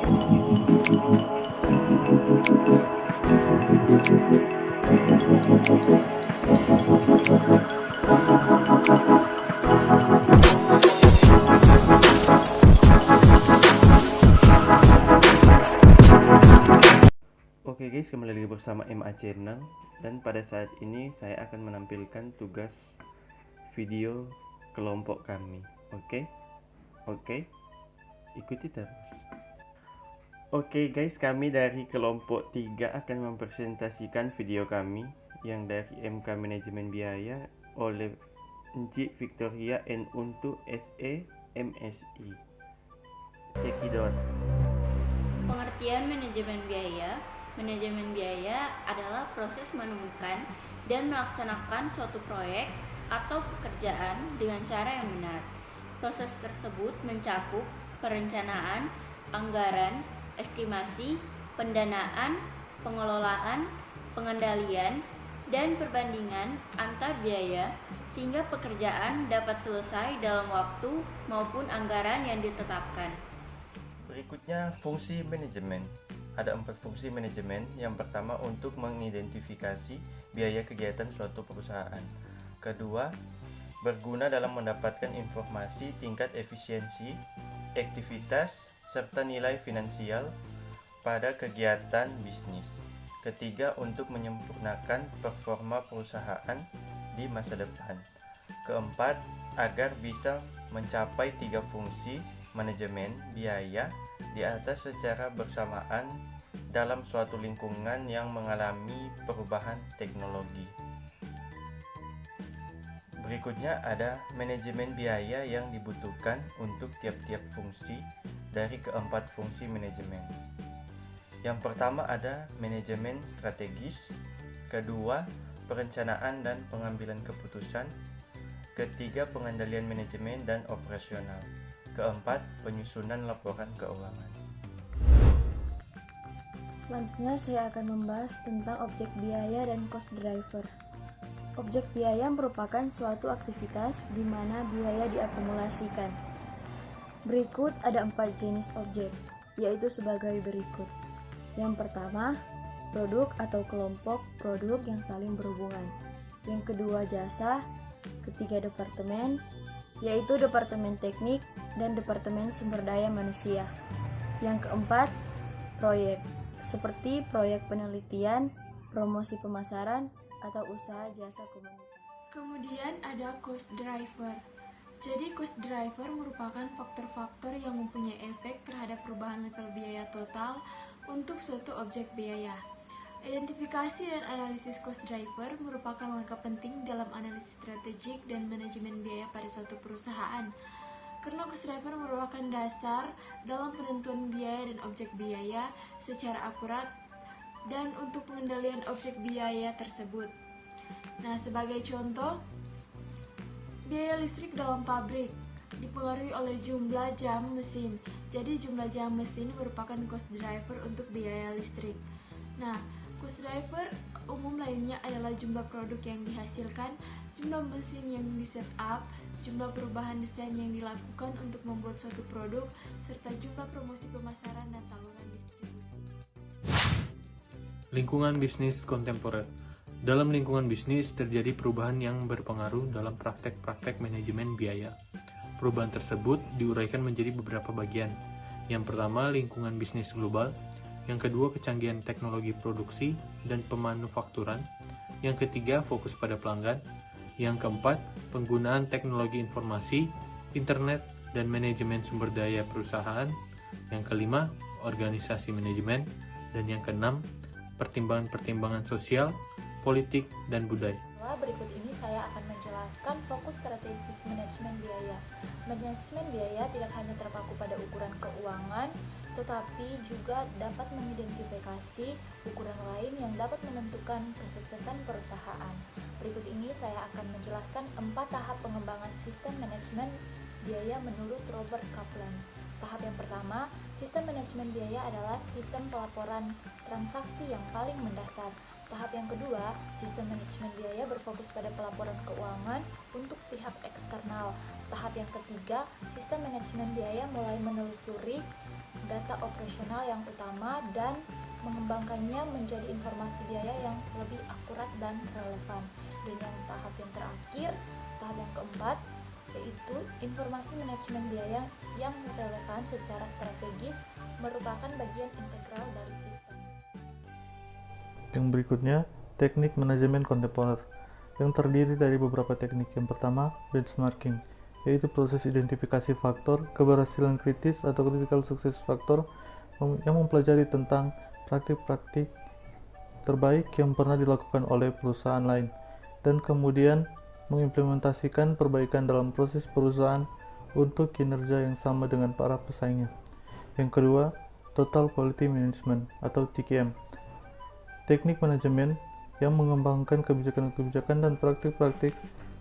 Oke guys, kembali lagi bersama MA Channel, dan pada saat ini saya akan menampilkan tugas video kelompok kami. Oke, ikuti terus. Oke guys, kami dari kelompok 3 akan mempresentasikan video kami yang dari MK Manajemen Biaya oleh Encik Victoria N untuk SE MSI. Cekidot. Pengertian manajemen biaya. Manajemen biaya adalah proses menemukan dan melaksanakan suatu proyek atau pekerjaan dengan cara yang benar. Proses tersebut mencakup perencanaan, anggaran, estimasi, pendanaan, pengelolaan, pengendalian, dan perbandingan antar biaya sehingga pekerjaan dapat selesai dalam waktu maupun anggaran yang ditetapkan. Berikutnya, fungsi manajemen. Ada 4 fungsi manajemen. Yang pertama, untuk mengidentifikasi biaya kegiatan suatu perusahaan. Kedua, berguna dalam mendapatkan informasi tingkat efisiensi, aktivitas, serta nilai finansial pada kegiatan bisnis. Ketiga, untuk menyempurnakan performa perusahaan di masa depan. Keempat, agar bisa mencapai 3 fungsi manajemen biaya di atas secara bersamaan dalam suatu lingkungan yang mengalami perubahan teknologi. Berikutnya ada manajemen biaya yang dibutuhkan untuk tiap-tiap fungsi dari keempat fungsi manajemen. Yang pertama ada manajemen strategis, kedua perencanaan dan pengambilan keputusan, ketiga pengendalian manajemen dan operasional, keempat penyusunan laporan keuangan. Selanjutnya saya akan membahas tentang objek biaya dan cost driver. Objek biaya merupakan suatu aktivitas di mana biaya diakumulasikan. Berikut ada 4 jenis objek, yaitu sebagai berikut. Yang pertama, produk atau kelompok produk yang saling berhubungan. Yang kedua, jasa. Ketiga, departemen, yaitu departemen teknik dan departemen sumber daya manusia. Yang keempat, proyek, seperti proyek penelitian, promosi pemasaran, atau usaha jasa komunitas. Kemudian ada cost driver. Jadi cost driver merupakan faktor-faktor yang mempunyai efek terhadap perubahan level biaya total untuk suatu objek biaya. Identifikasi dan analisis cost driver merupakan langkah penting dalam analisis strategik dan manajemen biaya pada suatu perusahaan. Karena cost driver merupakan dasar dalam penentuan biaya dan objek biaya secara akurat dan untuk pengendalian objek biaya tersebut. Nah, sebagai contoh, biaya listrik dalam pabrik dipengaruhi oleh jumlah jam mesin. Jadi jumlah jam mesin merupakan cost driver untuk biaya listrik. Nah, cost driver umum lainnya adalah jumlah produk yang dihasilkan, jumlah mesin yang di-set up, jumlah perubahan desain yang dilakukan untuk membuat suatu produk, serta jumlah promosi pemasaran dan saluran distribusi. Lingkungan bisnis kontemporer. Dalam lingkungan bisnis terjadi perubahan yang berpengaruh dalam praktek-praktek manajemen biaya. Perubahan tersebut diuraikan menjadi beberapa bagian. Yang pertama, lingkungan bisnis global. Yang kedua, kecanggihan teknologi produksi dan pemanufakturan. Yang ketiga, fokus pada pelanggan. Yang keempat, penggunaan teknologi informasi, internet, dan manajemen sumber daya perusahaan. Yang kelima, organisasi manajemen. Dan yang keenam, pertimbangan-pertimbangan sosial, politik, dan budaya. Berikut ini saya akan menjelaskan fokus strategik manajemen biaya. Manajemen biaya tidak hanya terpaku pada ukuran keuangan, tetapi juga dapat mengidentifikasi ukuran lain yang dapat menentukan kesuksesan perusahaan. Berikut ini saya akan menjelaskan 4 tahap pengembangan sistem manajemen biaya menurut Robert Kaplan. Tahap yang pertama, sistem manajemen biaya adalah sistem pelaporan transaksi yang paling mendasar. Tahap yang kedua, sistem manajemen biaya berfokus pada pelaporan keuangan untuk pihak eksternal. Tahap yang ketiga, sistem manajemen biaya mulai menelusuri data operasional yang utama dan mengembangkannya menjadi informasi biaya yang lebih akurat dan relevan. Dan yang tahap yang terakhir, tahap yang keempat, yaitu informasi manajemen biaya yang relevan secara strategis merupakan bagian integral dari sistem. Yang berikutnya, teknik manajemen kontemporer yang terdiri dari beberapa teknik. Yang pertama, benchmarking, yaitu proses identifikasi faktor keberhasilan kritis atau critical success factor yang mempelajari tentang praktik-praktik terbaik yang pernah dilakukan oleh perusahaan lain dan kemudian mengimplementasikan perbaikan dalam proses perusahaan untuk kinerja yang sama dengan para pesaingnya. Yang kedua, Total Quality Management atau TQM, teknik manajemen yang mengembangkan kebijakan-kebijakan dan praktik-praktik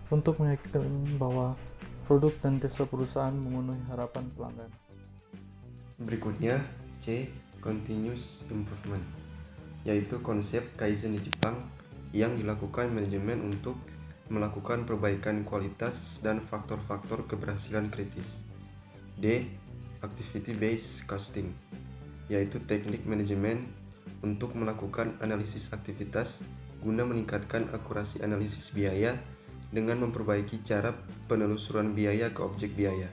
untuk meyakinkan bahwa produk dan jasa perusahaan memenuhi harapan pelanggan. Berikutnya, C. Continuous Improvement, yaitu konsep Kaizen di Jepang yang dilakukan manajemen untuk melakukan perbaikan kualitas dan faktor-faktor keberhasilan kritis. D. Activity Based Costing, yaitu teknik manajemen untuk melakukan analisis aktivitas guna meningkatkan akurasi analisis biaya dengan memperbaiki cara penelusuran biaya ke objek biaya.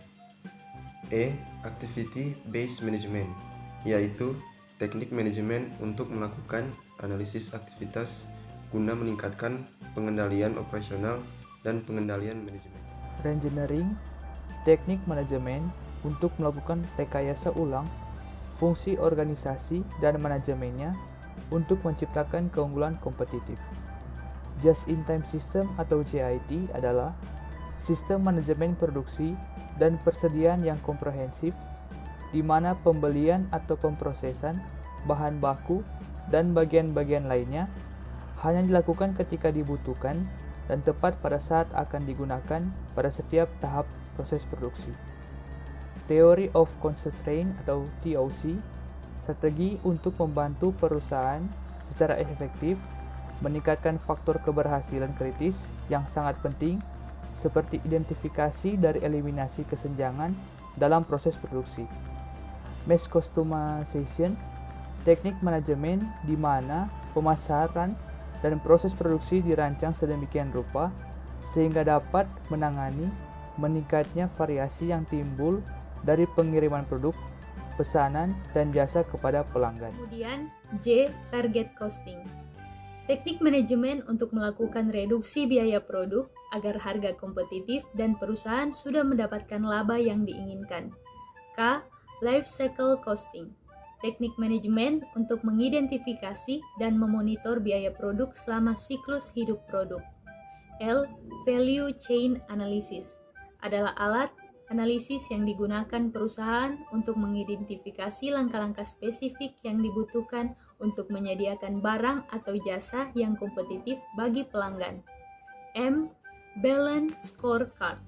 E. Activity Based Management, yaitu teknik manajemen untuk melakukan analisis aktivitas guna meningkatkan pengendalian operasional dan pengendalian manajemen. Reengineering, teknik manajemen untuk melakukan rekayasa ulang fungsi organisasi dan manajemennya untuk menciptakan keunggulan kompetitif. Just-in-time system atau JIT adalah sistem manajemen produksi dan persediaan yang komprehensif di mana pembelian atau pemrosesan bahan baku dan bagian-bagian lainnya hanya dilakukan ketika dibutuhkan dan tepat pada saat akan digunakan pada setiap tahap proses produksi. Theory of Constraint atau TOC, strategi untuk membantu perusahaan secara efektif meningkatkan faktor keberhasilan kritis yang sangat penting seperti identifikasi dari eliminasi kesenjangan dalam proses produksi. Mass customization, teknik manajemen di mana pemasaran dan proses produksi dirancang sedemikian rupa sehingga dapat menangani meningkatnya variasi yang timbul dari pengiriman produk, pesanan, dan jasa kepada pelanggan. Kemudian J. Target Costing, teknik manajemen untuk melakukan reduksi biaya produk agar harga kompetitif dan perusahaan sudah mendapatkan laba yang diinginkan. K. Life Cycle Costing, teknik manajemen untuk mengidentifikasi dan memonitor biaya produk selama siklus hidup produk. L. Value Chain Analysis, adalah alat analisis yang digunakan perusahaan untuk mengidentifikasi langkah-langkah spesifik yang dibutuhkan untuk menyediakan barang atau jasa yang kompetitif bagi pelanggan. M. Balance Scorecard,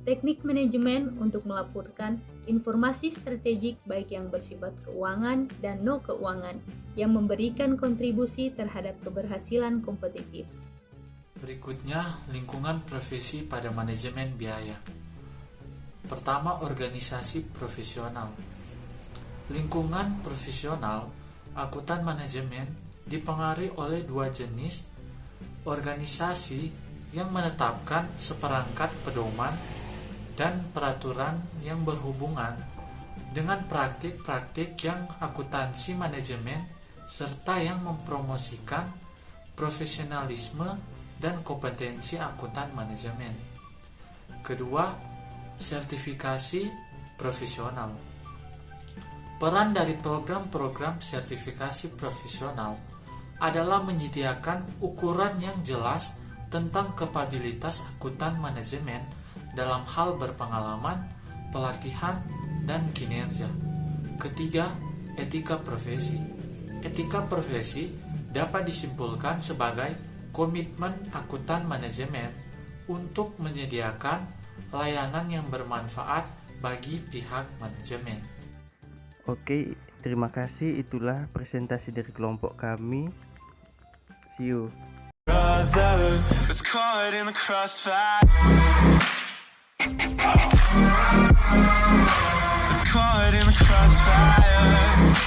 teknik manajemen untuk melaporkan informasi strategik baik yang bersifat keuangan dan non-keuangan yang memberikan kontribusi terhadap keberhasilan kompetitif. Berikutnya, lingkungan profesi pada manajemen biaya. Pertama, organisasi profesional. Lingkungan profesional akuntan manajemen dipengaruhi oleh dua jenis organisasi yang menetapkan seperangkat pedoman dan peraturan yang berhubungan dengan praktik-praktik yang akuntansi manajemen serta yang mempromosikan profesionalisme dan kompetensi akuntan manajemen. Kedua, sertifikasi profesional. Peran dari program-program sertifikasi profesional adalah menyediakan ukuran yang jelas tentang kapabilitas akuntan manajemen dalam hal berpengalaman, pelatihan, dan kinerja. Ketiga, etika profesi. Etika profesi dapat disimpulkan sebagai komitmen akuntan manajemen untuk menyediakan layanan yang bermanfaat bagi pihak manajemen. Oke, terima kasih. Itulah presentasi dari kelompok kami. See you. Brother, it's caught in the crossfire. It's caught caught in the crossfire.